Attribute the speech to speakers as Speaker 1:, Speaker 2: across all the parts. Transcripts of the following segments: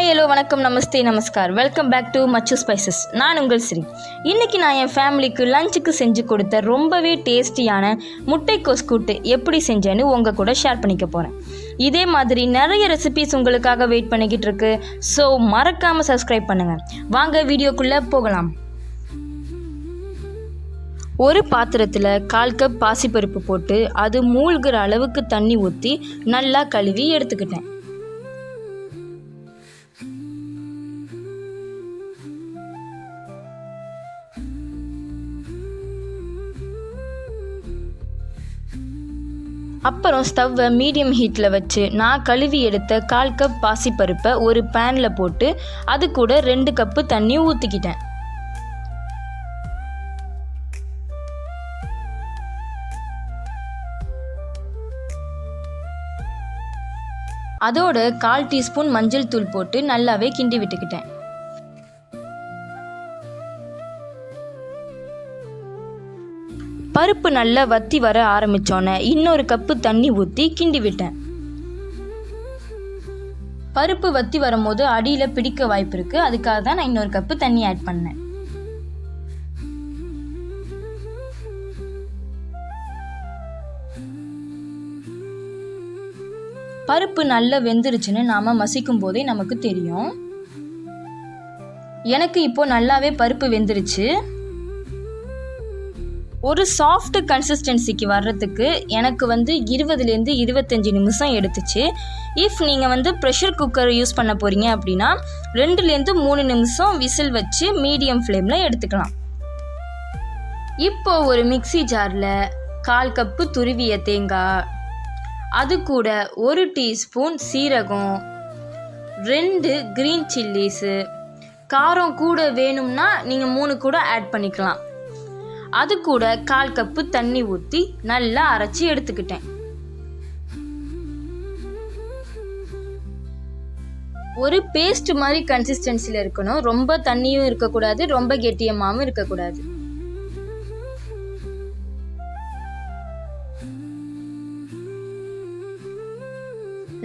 Speaker 1: Hello வணக்கம் நமஸ்தே நமஸ்கார். Welcome back to much spices. நான் உங்கள் ஸ்ரீ. இன்றைக்கி நான் என் ஃபேமிலிக்கு லஞ்சுக்கு செஞ்சு கொடுத்த ரொம்பவே டேஸ்டியான முட்டைக்கோஸ் கூட்டு எப்படி செஞ்சேன்னு உங்கள் கூட ஷேர் பண்ணிக்க போகிறேன். இதே மாதிரி நிறைய ரெசிபிஸ் உங்களுக்காக வெயிட் பண்ணிக்கிட்டு இருக்கு. ஸோ மறக்காமல் சப்ஸ்கிரைப் பண்ணுங்கள். வாங்க வீடியோக்குள்ளே போகலாம். ஒரு பாத்திரத்தில் 1/4 கப் பாசிப்பருப்பு போட்டு அது மூழ்கிற அளவுக்கு தண்ணி ஊற்றி நல்லா கழுவி எடுத்துக்கிட்டேன். அப்புறம் ஸ்டவ்வை மீடியம் ஹீட்டில் வச்சு நான் கழுவி எடுத்த 1/4 கப் பாசிப்பருப்பை ஒரு பேனில் போட்டு அது கூட 2 கப்பு தண்ணி ஊற்றிக்கிட்டேன். அதோட 1/4 டீஸ்பூன் மஞ்சள் தூள் போட்டு நல்லாவே கிண்டி விட்டுக்கிட்டேன். பருப்பு நல்லா வத்தி வர ஆரம்பித்தோன்னே இன்னொரு கப்பு தண்ணி ஊற்றி கிண்டி விட்டேன். பருப்பு வத்தி வரும்போது அடியில் பிடிக்க வாய்ப்பு இருக்குது. அதுக்காக தான் நான் இன்னொரு கப்பு தண்ணி ஆட் பண்ணேன். பருப்பு நல்லா வெந்துருச்சுன்னு நாம் மசிக்கும் போதே நமக்கு தெரியும். எனக்கு இப்போ நல்லாவே பருப்பு வெந்துருச்சு. ஒரு சாஃப்ட் கன்சிஸ்டன்சிக்கு வர்றதுக்கு எனக்கு 20லேருந்து 25 நிமிஷம் எடுத்துச்சு. இஃப் நீங்கள் ப்ரெஷர் குக்கர் யூஸ் பண்ண போகிறீங்க அப்படின்னா 2லேருந்து 3 நிமிஷம் விசில் வச்சு மீடியம் ஃப்ளேமில் எடுத்துக்கலாம். இப்போ ஒரு மிக்ஸி ஜாரில் 1/4 கப்பு துருவிய தேங்காய், அது கூட 1 டீஸ்பூன் சீரகம், 2 க்ரீன் சில்லிஸு, காரம் கூட வேணும்னா நீங்கள் 3 கூட ஆட் பண்ணிக்கலாம். அது கூட 1/4 கப்பு தண்ணி ஊற்றி நல்லா அரைச்சி எடுத்துக்கிட்டேன். ஒரு பேஸ்ட் மாதிரி கன்சிஸ்டன்சியில் இருக்கணும். ரொம்ப தண்ணியும் இருக்கக்கூடாது, ரொம்ப கெட்டியமாகவும் இருக்கக்கூடாது.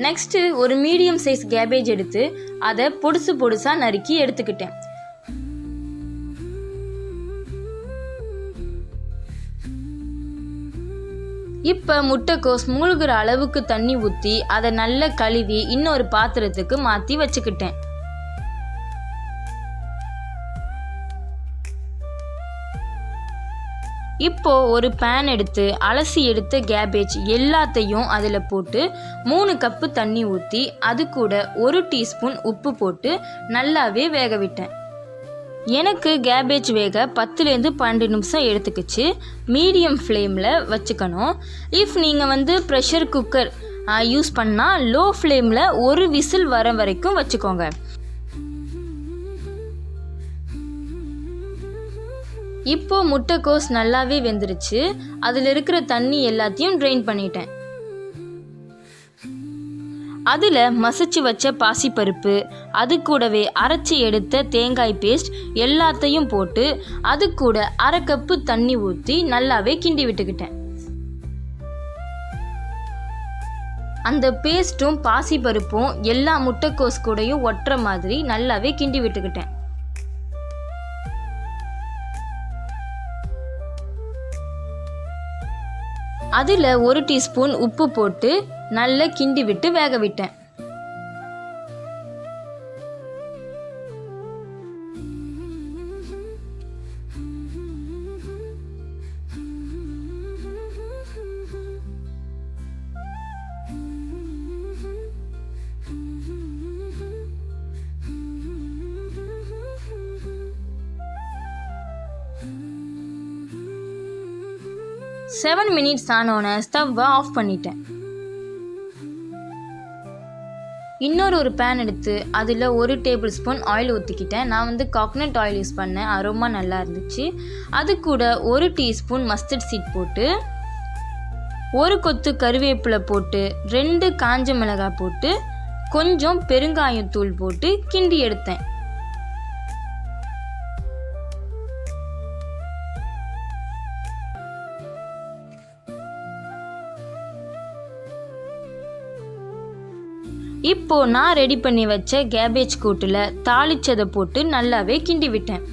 Speaker 1: நெக்ஸ்ட்டு ஒரு மீடியம் சைஸ் கேபேஜ் எடுத்து அதை பொடுசாக நறுக்கி எடுத்துக்கிட்டேன். இப்போ முட்டைக்கோஸ் மூழ்கிற அளவுக்கு தண்ணி ஊற்றி அதை நல்லா கழுவி இன்னொரு பாத்திரத்துக்கு மாற்றி வச்சுக்கிட்டேன். இப்போ ஒரு பேன் எடுத்து அலசி எடுத்த கேபேஜ் எல்லாத்தையும் அதில் போட்டு 3 கப்பு தண்ணி ஊற்றி அது கூட 1 டீஸ்பூன் உப்பு போட்டு நல்லாவே வேக விட்டேன். எனக்கு கேபேஜ் வேக 10லேருந்து 12 நிமிஷம் எடுத்துக்கிச்சு. மீடியம் ஃப்ளேமில் வச்சுக்கணும். இஃப் நீங்கள் ப்ரெஷர் குக்கர் யூஸ் பண்ணால் லோ ஃப்ளேமில் ஒரு விசில் வர வரைக்கும் வச்சுக்கோங்க. இப்போது முட்டைக்கோஸ் நல்லாவே வெந்துருச்சு. அதில் இருக்கிற தண்ணி எல்லாத்தையும் ட்ரெயின் பண்ணிட்டேன். அதில் மசிச்சு வச்ச பாசிப்பருப்பு, அது கூடவே அரைச்சி எடுத்த தேங்காய் பேஸ்ட் எல்லாத்தையும் போட்டு அது கூட 1/2 கப்பு தண்ணி ஊற்றி நல்லாவே கிண்டி விட்டுக்கிட்டேன். அந்த பேஸ்ட்டும் பாசிப்பருப்பும் எல்லா முட்டைக்கோஸ் கூடயும் ஒட்டுற மாதிரி நல்லாவே கிண்டி விட்டுக்கிட்டேன். அதில் 1 டீஸ்பூன் உப்பு போட்டு நல்லா கிண்டி விட்டு வேக விட்டேன். செவன் மினிட்ஸ் ஆனோன்னு ஸ்டவ்வை ஆஃப் பண்ணிட்டேன். இன்னொரு பேன் எடுத்து அதில் 1 டேபிள் ஸ்பூன் ஆயில் ஊற்றிக்கிட்டேன். நான் கோகனட் ஆயில் யூஸ் பண்ணேன். அரோமா நல்லா இருந்துச்சு. அது கூட 1 டீஸ்பூன் மஸ்டர்ட் சீட் போட்டு 1 கொத்து கருவேப்பிலை போட்டு 2 காஞ்ச மிளகாய் போட்டு கொஞ்சம் பெருங்காயத்தூள் போட்டு கிண்டி எடுத்தேன். இப்போது நான் ரெடி பண்ணி வச்ச கேபேஜ் கூட்டில் தாளிச்சதை போட்டு நல்லாவே கிண்டி விட்டேன்.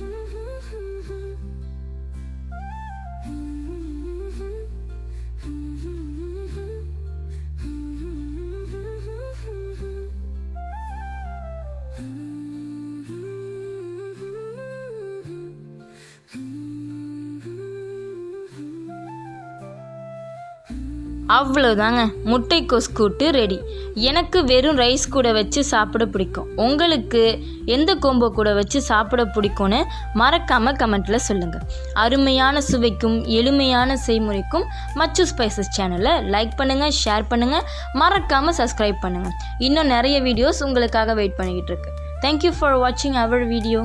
Speaker 1: அவ்வளோதாங்க, முட்டைக்கோஸ் கூட்டு ரெடி. எனக்கு வெறும் ரைஸ் கூட வச்சு சாப்பிட பிடிக்கும். உங்களுக்கு எந்த கோம்போ கூட வச்சு சாப்பிட பிடிக்கும்னு மறக்காமல் கமெண்ட்டில் சொல்லுங்கள். அருமையான சுவைக்கும் எளிமையான செய்முறைக்கும் மச்சு ஸ்பைசஸ் சேனலை லைக் பண்ணுங்கள், ஷேர் பண்ணுங்கள், மறக்காமல் சப்ஸ்கிரைப் பண்ணுங்கள். இன்னும் நிறைய வீடியோஸ் உங்களுக்காக வெயிட் பண்ணிக்கிட்டு இருக்கு. தேங்க்யூ ஃபார் வாட்சிங் அவர் வீடியோ.